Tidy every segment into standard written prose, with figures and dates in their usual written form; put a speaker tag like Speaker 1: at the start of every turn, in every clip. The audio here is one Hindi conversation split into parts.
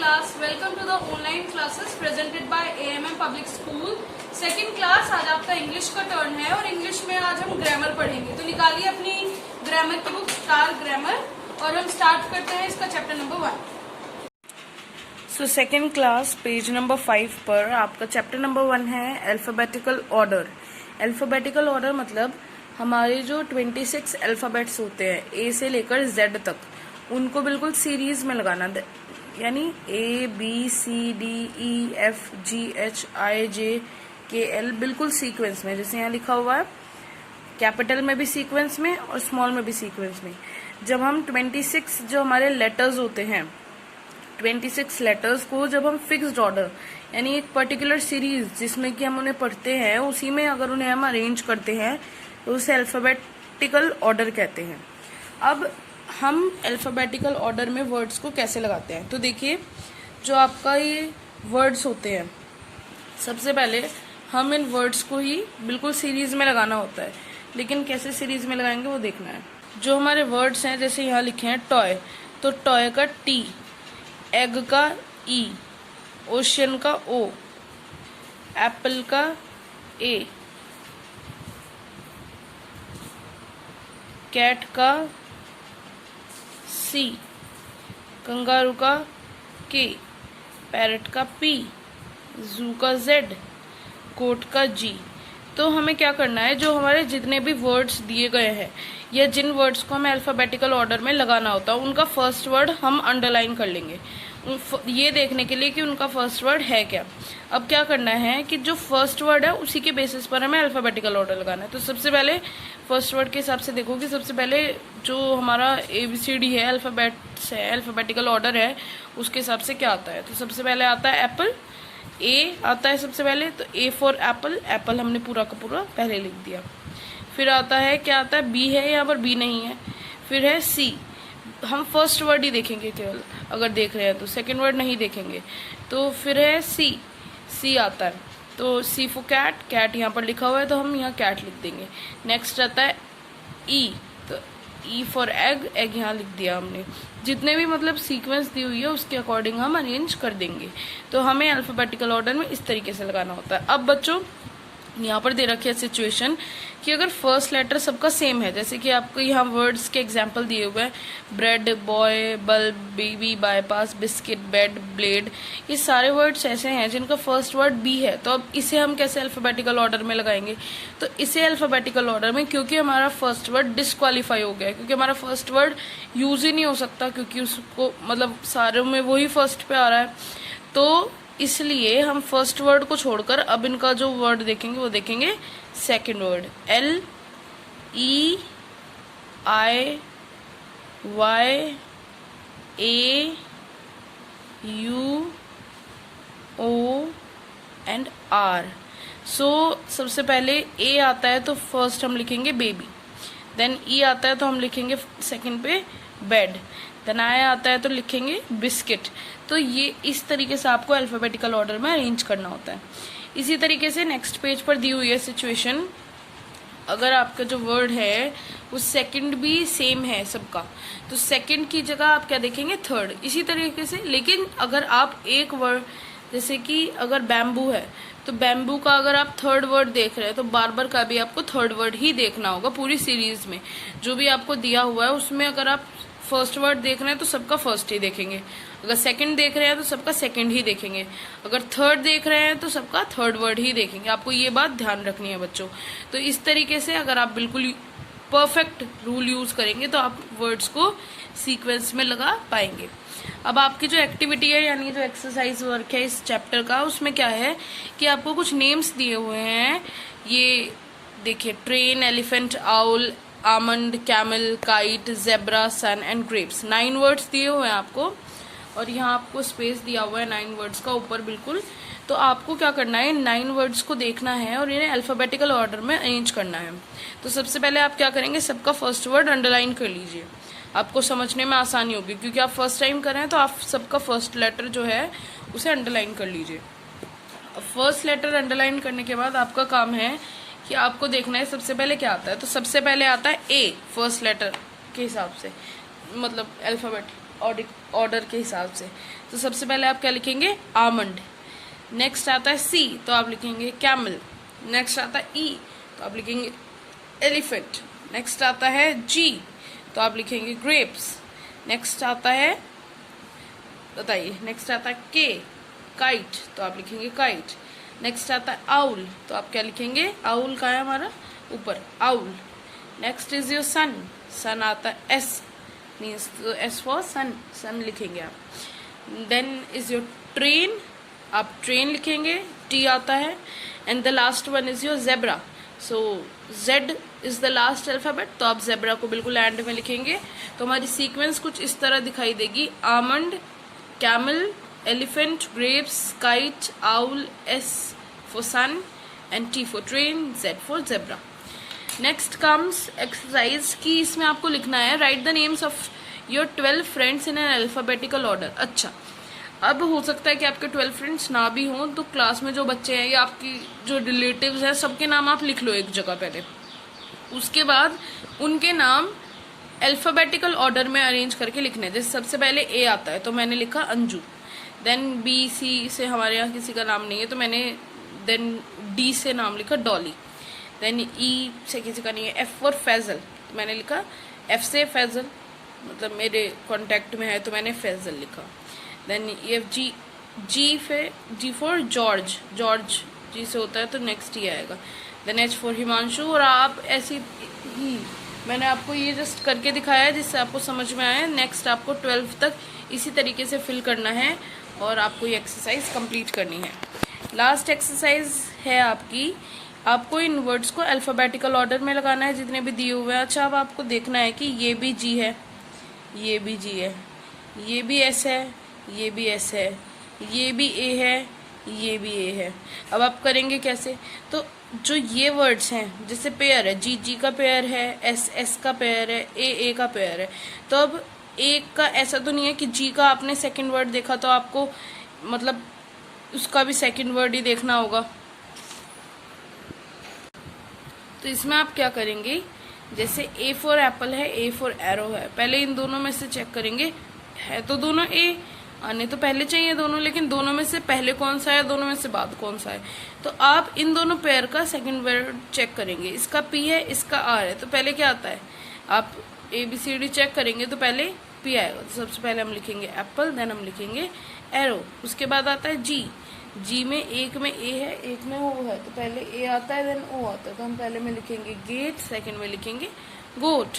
Speaker 1: class. Welcome to the online classes presented by AMM Public School. Second class आज आपका इंग्लिश का टर्न है और इंग्लिश में आज हम ग्रामर पढ़ेंगे। तो निकालिए अपनी ग्रामर की बुक स्टार ग्रामर और हम स्टार्ट करते हैं इसका chapter number 1।
Speaker 2: So second class page number 5 पर आपका चैप्टर नंबर 1 है अल्फाबेटिकल ऑर्डर। अल्फाबेटिकल ऑर्डर मतलब हमारे जो 26 अल्फाबेट्स होते हैं ए से लेकर जेड तक, उनको बिल्कुल सीरीज में लगाना, यानी A B C D E F G H I J K L बिल्कुल सीक्वेंस में, जैसे यहाँ लिखा हुआ है कैपिटल में भी सीक्वेंस में और स्मॉल में भी सीक्वेंस में। जब हम 26 जो हमारे लेटर्स होते हैं, 26 लेटर्स को जब हम फिक्स्ड ऑर्डर यानी एक पर्टिकुलर सीरीज जिसमें कि हम उन्हें पढ़ते हैं उसी में अगर उन्हें हम अरेंज करते हैं तो उसे अल्फाबेटिकल ऑर्डर कहते हैं। अब हम अल्फाबेटिकल ऑर्डर में वर्ड्स को कैसे लगाते हैं, तो देखिए जो आपका ये वर्ड्स होते हैं, सबसे पहले हम इन वर्ड्स को ही बिल्कुल सीरीज में लगाना होता है, लेकिन कैसे सीरीज में लगाएंगे वो देखना है। जो हमारे वर्ड्स हैं, जैसे यहाँ लिखे हैं टॉय, तो टॉय का टी, एग का ई, ओशियन का ओ, एप्पल का ए, कैट का सी, कंगारू का के, पैरट का पी, जू का जेड, कोट का जी। तो हमें क्या करना है, जो हमारे जितने भी वर्ड्स दिए गए हैं या जिन वर्ड्स को हमें अल्फाबेटिकल ऑर्डर में लगाना होता है उनका फर्स्ट वर्ड हम अंडरलाइन कर लेंगे, ये देखने के लिए कि उनका फर्स्ट वर्ड है क्या। अब क्या करना है कि जो फर्स्ट वर्ड है उसी के बेसिस पर हमें अल्फाबेटिकल ऑर्डर लगाना है। तो सबसे पहले फर्स्ट वर्ड के हिसाब से देखो कि सबसे पहले जो हमारा ABCD है, अल्फाबेट्स है, अल्फाबेटिकल ऑर्डर है, उसके हिसाब से क्या आता है। तो सबसे पहले आता है एप्पल, ए आता है सबसे पहले, तो ए फॉर एप्पल, एप्पल हमने पूरा का पूरा पहले लिख दिया। फिर आता है, क्या आता है, बी है, यहाँ पर बी नहीं है। फिर है सी, हम फर्स्ट वर्ड ही देखेंगे केवल, अगर देख रहे हैं तो सेकंड वर्ड नहीं देखेंगे। तो फिर है सी, सी आता है, तो सी फॉर कैट, कैट यहाँ पर लिखा हुआ है तो हम यहाँ कैट लिख देंगे। नेक्स्ट आता है ई, तो ई फॉर एग, एग यहाँ लिख दिया हमने। जितने भी मतलब सीक्वेंस दी हुई है उसके अकॉर्डिंग हम अरेंज कर देंगे। तो हमें अल्फाबेटिकल ऑर्डर में इस तरीके से लगाना होता है। अब बच्चों यहाँ पर दे रखी है सिचुएशन कि अगर फर्स्ट लेटर सबका सेम है, जैसे कि आपको यहाँ वर्ड्स के एग्जांपल दिए हुए हैं, bread, boy, bulb, baby, bypass, biscuit, bed, blade, ये सारे वर्ड्स ऐसे हैं जिनका फर्स्ट वर्ड बी है। तो अब इसे हम कैसे अल्फाबेटिकल ऑर्डर में लगाएंगे, तो इसे अल्फाबेटिकल ऑर्डर में, क्योंकि हमारा फर्स्ट वर्ड डिस्क्वालीफाई हो गया है, क्योंकि हमारा फर्स्ट वर्ड यूज ही नहीं हो सकता, क्योंकि उसको मतलब सारों में वही फर्स्ट पे आ रहा है, तो इसलिए हम फर्स्ट वर्ड को छोड़कर अब इनका जो वर्ड देखेंगे वो देखेंगे second word. L E I Y A U O and R। सो सबसे पहले A आता है तो फर्स्ट हम लिखेंगे बेबी, देन E आता है तो हम लिखेंगे सेकंड पे बेड, देन I आता है तो लिखेंगे बिस्किट। तो ये इस तरीके से आपको अल्फाबेटिकल ऑर्डर में अरेंज करना होता है। इसी तरीके से नेक्स्ट पेज पर दी हुई है सिचुएशन, अगर आपका जो वर्ड है वो सेकंड भी सेम है सबका, तो सेकंड की जगह आप क्या देखेंगे, थर्ड। इसी तरीके से, लेकिन अगर आप एक वर्ड, जैसे कि अगर बैम्बू है तो बैम्बू का अगर आप थर्ड वर्ड देख रहे हैं तो बार का भी आपको थर्ड वर्ड ही देखना होगा। पूरी सीरीज में जो भी आपको दिया हुआ है उसमें अगर आप फर्स्ट वर्ड देख रहे हैं तो सबका फर्स्ट ही देखेंगे, अगर सेकंड देख रहे हैं तो सबका सेकंड ही देखेंगे, अगर थर्ड देख रहे हैं तो सबका थर्ड वर्ड ही देखेंगे। आपको ये बात ध्यान रखनी है बच्चों। तो इस तरीके से अगर आप बिल्कुल परफेक्ट रूल यूज करेंगे तो आप वर्ड्स को सीक्वेंस में लगा पाएंगे। अब आपकी जो एक्टिविटी है यानी जो एक्सरसाइज वर्क है इस चैप्टर का, उसमें क्या है कि आपको कुछ नेम्स दिए हुए हैं। ये देखिए, train, elephant, owl, almond, camel, kite, zebra, sun and grapes. 9 words दिए हुए हैं आपको और यहाँ आपको स्पेस दिया हुआ है 9 वर्ड्स का ऊपर बिल्कुल। तो आपको क्या करना है, 9 वर्ड्स को देखना है और इन्हें अल्फाबेटिकल ऑर्डर में अरेंज करना है। तो सबसे पहले आप क्या करेंगे, सबका फर्स्ट वर्ड अंडरलाइन कर लीजिए, आपको समझने में आसानी होगी, क्योंकि आप फर्स्ट टाइम कर रहे हैं तो आप सबका फर्स्ट लेटर जो है उसे अंडरलाइन कर लीजिए। फर्स्ट लेटर अंडरलाइन करने के बाद आपका काम है कि आपको देखना है सबसे पहले क्या आता है। तो सबसे पहले आता है ए, फर्स्ट लेटर के हिसाब से, मतलब अल्फाबेट ऑर्डर के हिसाब से। तो सबसे पहले आप क्या लिखेंगे, आमंड। नेक्स्ट आता है सी, तो आप लिखेंगे कैमल। नेक्स्ट आता है ई, तो आप लिखेंगे एलिफेंट। नेक्स्ट आता है जी, तो आप लिखेंगे ग्रेप्स। नेक्स्ट आता है, बताइए, नेक्स्ट आता है के, काइट, तो आप लिखेंगे काइट। नेक्स्ट आता है आउल, तो आप क्या लिखेंगे, आउल का है हमारा ऊपर, owl. Next is your sun, sun आता है एस, मीन्स तो एस फॉर सन, सन लिखेंगे आप। देन इज योर ट्रेन, आप ट्रेन लिखेंगे, टी आता है। And the last one is your zebra, so Z is the last alphabet, तो आप जेब्रा को बिल्कुल एंड में लिखेंगे। तो हमारी सीक्वेंस कुछ इस तरह दिखाई देगी, almond, camel, elephant, grapes, kite, owl, S for sun and T for train, Z for zebra. Next comes exercise की, इसमें आपको लिखना है write the names of your 12 friends in an alphabetical order. अच्छा, अब हो सकता है कि आपके 12 फ्रेंड्स ना भी हों, तो क्लास में जो बच्चे हैं या आपकी जो रिलेटिव्स हैं सबके नाम आप लिख लो एक जगह पहले। उसके बाद उनके नाम अल्फाबेटिकल ऑर्डर में अरेंज करके लिखने। जैसे सबसे पहले ए आता है तो मैंने लिखा अंजू, देन बी सी से हमारे यहाँ किसी का नाम नहीं है तो मैंने देन डी से नाम लिखा डॉली, देन ई से किसी का नहीं है, एफ फॉर फैजल, तो मैंने लिखा एफ से फैजल, मतलब मेरे कॉन्टैक्ट में है तो मैंने फैजल लिखा। Then F G, G for George, George G से होता है तो नेक्स्ट ही आएगा। देन एच फॉर हिमांशु, और आप ऐसी ही मैंने आपको ये जस्ट करके दिखाया है जिससे आपको समझ में आया। नेक्स्ट आपको 12 तक इसी तरीके से फिल करना है और आपको ये एक्सरसाइज कंप्लीट करनी है। लास्ट एक्सरसाइज है आपकी, आपको इन वर्ड्स को अल्फाबेटिकल ऑर्डर में लगाना है जितने भी दिए हुए हैं। अच्छा, अब आपको देखना है कि ये भी जी है, ये भी जी है, ये भी एस है, ये भी एस है, ये भी ए है, ये भी ए है। अब आप करेंगे कैसे, तो जो ये वर्ड्स हैं जैसे पेयर है, जी जी का पेयर है, एस एस का पेयर है, ए का पेयर है, तो अब एक का ऐसा तो नहीं है कि जी का आपने सेकंड वर्ड देखा तो आपको मतलब उसका भी सेकंड वर्ड ही देखना होगा। तो इसमें आप क्या करेंगे, जैसे ए फॉर एप्पल है, ए फॉर एरो है, पहले इन दोनों में से चेक करेंगे, है तो दोनों ए, आने तो पहले चाहिए दोनों, लेकिन दोनों में से पहले कौन सा है, दोनों में से बाद कौन सा है। तो आप इन दोनों पेयर का सेकंड वर्ड चेक करेंगे, इसका पी है, इसका आर है, तो पहले क्या आता है, आप A B C D check करेंगे तो पहले पी आएगा, तो सबसे पहले हम लिखेंगे एप्पल, देन हम लिखेंगे एरो। उसके बाद आता है जी, जी में एक में ए है, एक में ओ है, तो पहले ए आता है देन ओ आता है, तो हम पहले में लिखेंगे गेट, सेकंड में लिखेंगे गोट।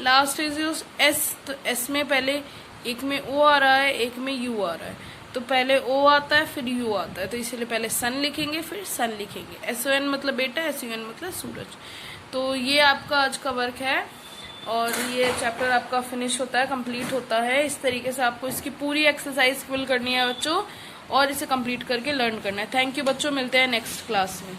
Speaker 2: लास्ट इज यूज एस, तो एस में पहले एक में ओ आ रहा है, एक में यू आ रहा है, तो पहले ओ आता है फिर यू आता है, तो इसलिए पहले सन लिखेंगे फिर सन लिखेंगे। एस ओ एन मतलब बेटा, एस यू एन मतलब सूरज। तो ये आपका आज का वर्क है और ये चैप्टर आपका फिनिश होता है, कंप्लीट होता है। इस तरीके से आपको इसकी पूरी एक्सरसाइज फिल करनी है बच्चों और इसे कंप्लीट करके लर्न करना है। थैंक यू बच्चों, मिलते हैं नेक्स्ट क्लास में।